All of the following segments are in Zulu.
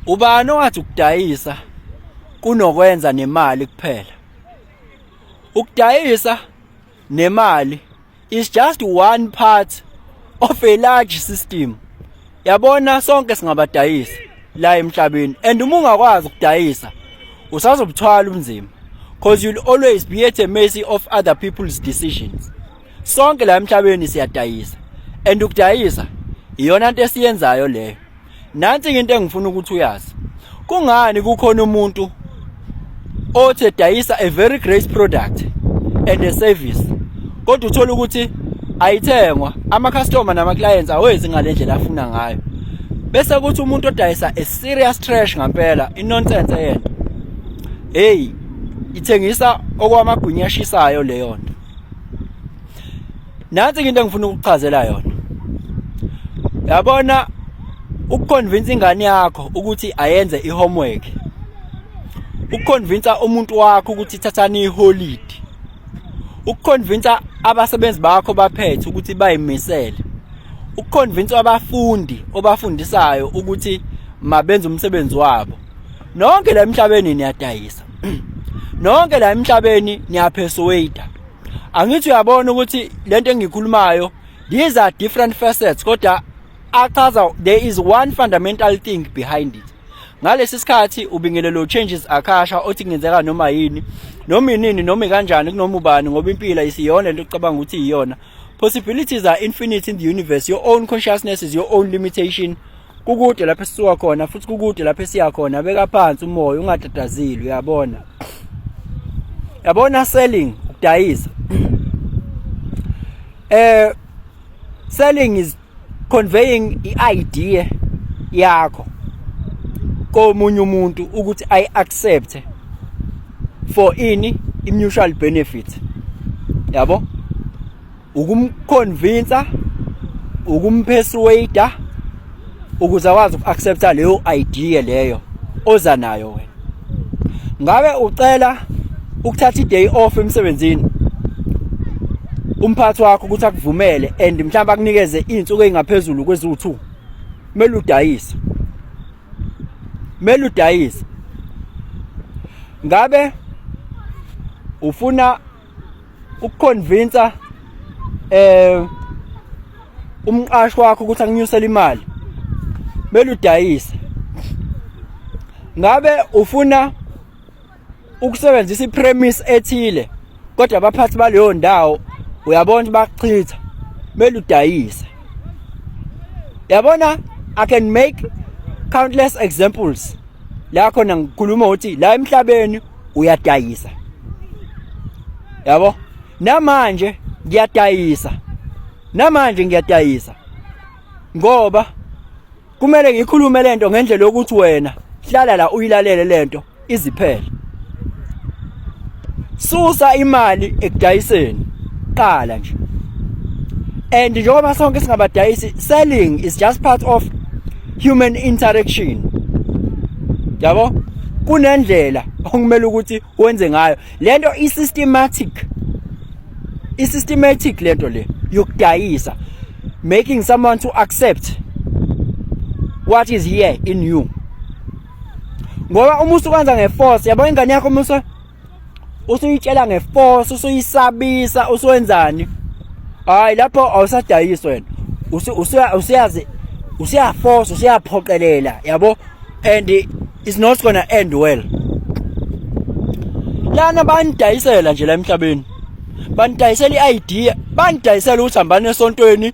Ubani owathi ukudayisa kunokwenza nemali kuphela? Ukudayisa nemali is just one part of a large system. Yabona sonke singabadayisi la emhlabeni, and uma ungakwazi ukudayisa usazobuthwala umzimba, because you'll always be at the mercy of other people's decisions. Sonke la emhlabeni siyadayisa, and ukudayisa iyona into esiyenzayo leyo. Nansi into engifuna ukuthi uyazi, kungani kukhona umuntu othi edayisa a very great product and a service, kodwa uthola ukuthi ayithengwa, ama-customer nama-clients awezi ngalendlela afuna ngayo, bese kuthi umuntu odayisa a serious trash ngampela, inonsense yena, hey, ithengisa okwamagwinya ashisayo leyo nto. Nansi into engifuna ukuchazela yona. Yabona, ukuconvince ingane yakho ukuthi ayenze i-homework, ukuconvince umuntu wakho ukuthi thathani iholiday, ukuconvince abasebenzi bakho baphethe ukuthi bayimisele, ukuconvince abafundi obafundisayo ukuthi mabenze umsebenzi wabo. Nonke la emhlabeni niyadayisa. Nonke la emhlabeni niyapersuade. Angithi uyabona ukuthi lento engikhulumayo, these are different facets, kodwa achaza there is one fundamental thing behind it. Ngalesi sikhathi ubingelelo changes akasha othi kungenzeka noma yini, noma inini, noma kanjani, kunoma ubani, ngoba impilo isiyona lento ucabanga ukuthi iyona. Possibilities are infinite in the universe. Your own consciousness is your own limitation. Kukude lapho sisuka khona futhi kukude lapho siya khona. Beka phansi umoya ungatatazili, uyabona. Yabona selling, ukudayisa. Selling is conveying i-idea yakho komunye umuntu ukuthi I accept for mutual benefit. Yabo? Ukumconvince, ukumpersuade ukuze akwazi uku-accepta leyo idea leyo oza nayo wena. Ngabe ucela ukuthatha i-day off emsebenzini, umphathi wakho ukuthi akuvumele and mhlawumbe akunikeze izinsuku ezingaphezulu kweziwu2, kumele udayise. Kumele udayise. Ngabe ufuna ukuconvince umqashi wakho ukuthi akunyusele imali, kumele udayise. Ngabe ufuna ukusebenzisa ipremise ethile, kodwa abaphathi baleyo ndawo uyabona bachitha, kumele udayise. Yabona, I can make countless examples la khona ngikhuluma ukuthi la emhlabeni uyadayisa. Yabo, namanje ngiyadayisa ngoba kumele ngikhulume lento ngendlela yokuthi wena hlala la uyilalele lento iziphele. Susa imali ekudayiseni, qala nje. And njengoba sonke singabadayisi, selling is just part of human interaction. Yabo, kunendlela okumele ukuthi wenze ngayo lento i-systematic lento le yokudayisa, making someone to accept what is here in you. Ngoba uma usukwenza ngeforce, yabo ingane yakho uma usuyitshela ngeforce, usuyisabisa, uswenzani, hayi lapho awusadayisi wena. Usiyaforce, usiyaphoqelela, yabo, and it's not gonna end well. Lana banidayisela nje la emhlabeni, banidayisela i-idea, banidayisela ukuthi hambani esontweni,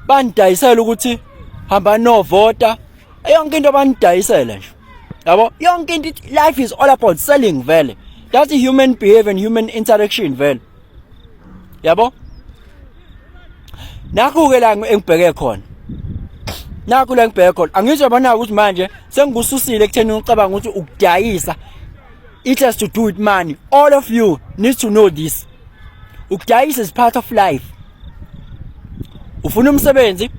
banidayisela ukuthi hambani novota, yonke into banidayisela nje. Yabo, yonke into, life is all about selling vele. That's the human behavior and human interaction vele. Yabo? Nakho-ke la engibheke khona. Angisho yabona ukuthi manje sengikususile ekutheni ucabanga ukuthi ukudayisa, it has to do with money. All of you need to know this. Ukudayisa is part of life. Ufuna umsebenzi,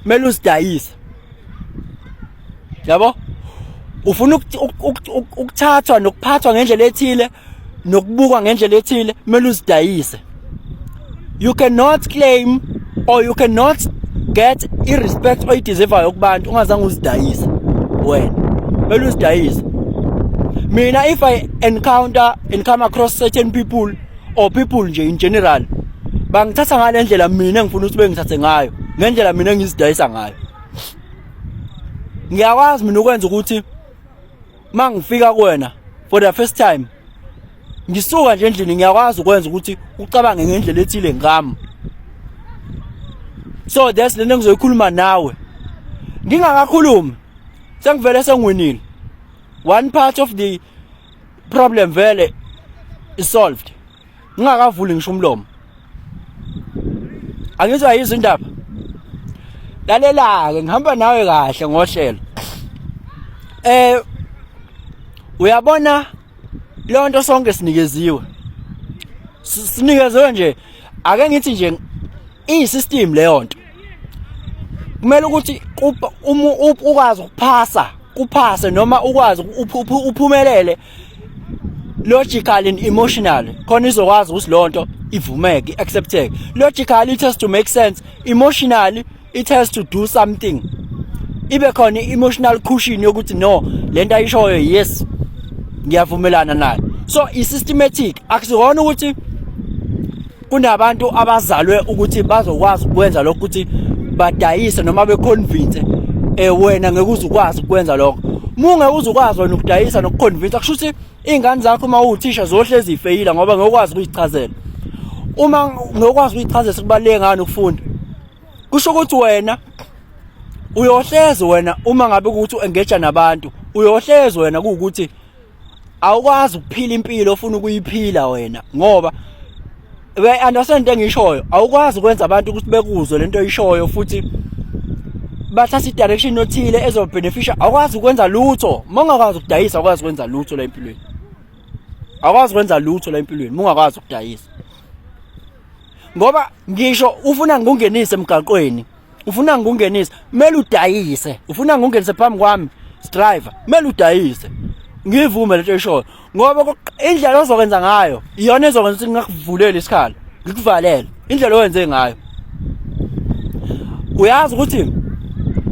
kumele usidayise. Yabo? Ufuna ukuthathwa nokuphathwa ngendlela ethile, nokubukwa ngendlela ethile, kumele usidayise. You cannot claim or you cannot get irrespect oyideservayo kubantu ungazange uzidayisa. wena mele uzidayise. Mina if I come across certain people or people nje in general bangithatha ngale ndlela mina ngifuna ukuthi bengithathe ngayo, ngendlela mina ngizidayisa ngayo. Ngiyakwazi mina ukwenza ukuthi mangifika kuwena for the first time ngisuka nje endlini, ngiyakwazi ukwenza ukuthi ucabange ngendlela ethile ngami. So that's lento engizoyikhuluma nawe. Ngingakakhulumi sengivele sengwinile. One part of the problem vele is solved. Ngingakavuli ngisho umlomo. Angizwa izindaba. Lalela ke ngihamba nawe kahle ngohlelo. Uyabona lonto sonke sinikeziwe. Sinikeziwe nje ake ngithi nje i-system leyo nto. Kumele ukuthi ukwazi kuphase noma ukwazi uphumelele logically and emotionally khona izokwazi ukuthi lonto ivumeke, accepteke. Logically it has to make sense, emotionally it has to do something. Ibe khona emotional cushion yokuthi no, lento ayishoyo yes ngiyavumelana nayo. So i-systematic akusona ukuthi kunabantu abazalwe ukuthi bazokwazi ukwenza lokho ukuthi badayise noma beconvince wena ngeke uzukwazi ukwenza lokho. Munge uzukwazi wena ukudayisa nokuconvince akusho ukuthi ingane zakho uma uthisha zohlezi ifeyila ngoba ngokwazi ukuyichazela. Uma ngokwazi ukuyichazela sekubaleke ngani ukufunda. Kusho ukuthi wena uyohlezi wena uma ngabe ukuthi uengage nabantu uyohlezi wena ukuthi awukwazi ukuphila impilo ofuna ukuyiphila wena ngoba we understand engishoyo. Awukwazi ukwenza abantu ukuthi bekuzwe lento oyishoyo futhi bathatha i-direction othile ezobeneficial. Awukwazi ukwenza lutho mongakwazi ukudayisa, awukwazi ukwenza lutho la empilweni. Awukwazi ukwenza lutho la empilweni mongakwazi ukudayisa. Ngoba ngisho ufuna ngikungenise emgaqweni, ufuna ngikungenise mele udayise, ufuna ngikungenise phambi kwami driver mele udayise. Ngivume lento oyishoyo ngoba indlela ozokwenza ngayo iyona ezokwenza ukuthi ngakuvulele isikhala, ngikuvalele indlela owenze ngayo. Uyazi ukuthi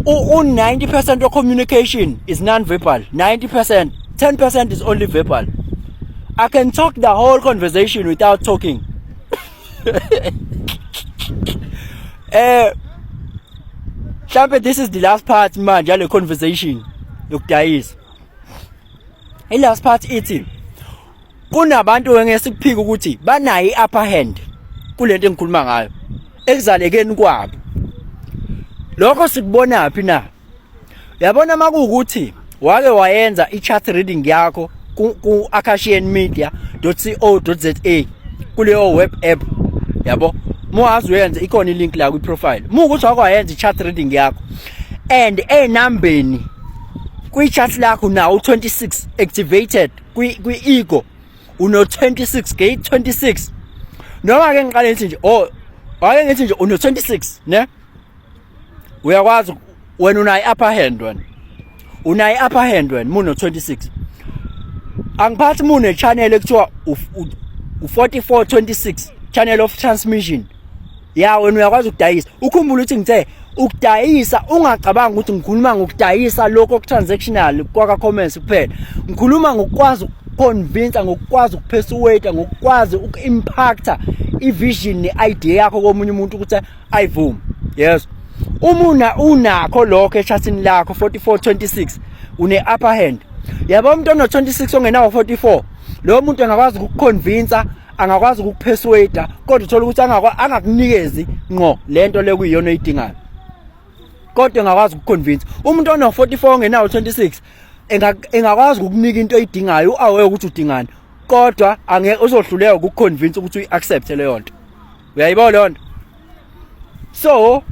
90% of communication is non-verbal. 90%, 10% is only verbal. I can talk the whole conversation without talking. This is the last part manje yale conversation yokudayisa. The last part ithi kunabantu engesiphika ukuthi banayi upper hand kulento engikhuluma ngayo ekuzalekeni kwabo. Lokho sikubona phi na? Uyabona makuukuthi wake wayenza i-chat reading yakho ku akashianmedia.co.za kuleyo web app, yabo muwazi uyenze ikhona ilink la ku profile. Mukuthi wakwayenza i-chat reading yakho and enambeni kwi-chat lakho now 26 activated kwi-ego uno 26 gate 26 noma ke ngiqale ngithi nje wake ngithi nje uno 26 ne uyakwazi wena unayi upper hand wena unayi upper hand wena muno 26 angiphathi mune channel ekuthiwa u4426 channel of transmission ya wena uyakwazi ukudayisa. Ukhumbula ukuthi ngithe ukudayisa ungacabanga ukuthi ngikhuluma ngokudayisa lokho transactional kwaka comments kuphela. Ngikhuluma ngokwazi ukuconvince, ngokwazi ukupersuade, ngokwazi ukuimpacta ivision ne-idea yakho komunye umuntu ukuthi ayivume. Yes, unakho lokho echatini lakho 4426 une upper hand. Yabo umuntu ono 26 ongenawo 44 lo muntu angakwazi ukuconvince, angakwazi ukupersuade kodwa uthola ukuthi angakunikezi ngqo lento lekuyiyona oyidingayo kodwa angakwazi ukuconvince. Umuntu ono 44 ongenawo 26 engakwazi ukukunika into oyidingayo awe ukuthi udingani kodwa angeke uzohluleka ukuconvince ukuthi uyiaccept leyo nto. Uyayibona leyo nto? So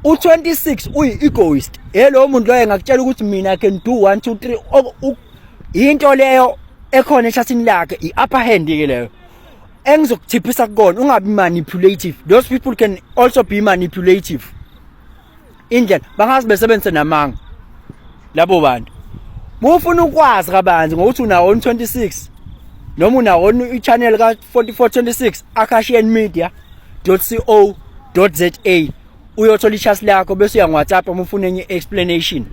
u26 uyi-egoist. Hello muntu lo engakutshela ukuthi mina can do 1 2 3 into leyo ekhona echatini lakhe i-upper hand ke leyo engizokuthiphisa kukona. Ungabi manipulative. Those people can also be manipulative. Indlela bangazi besebenzise namanga labo bantu. Mufuna ukwazi kabanzi ngokuthi unawo 26 noma unawo i-channel ka 4426 akashianmedia.co.za uyothola i-chat lakho bese uya WhatsApp uma ufuna enye explanation.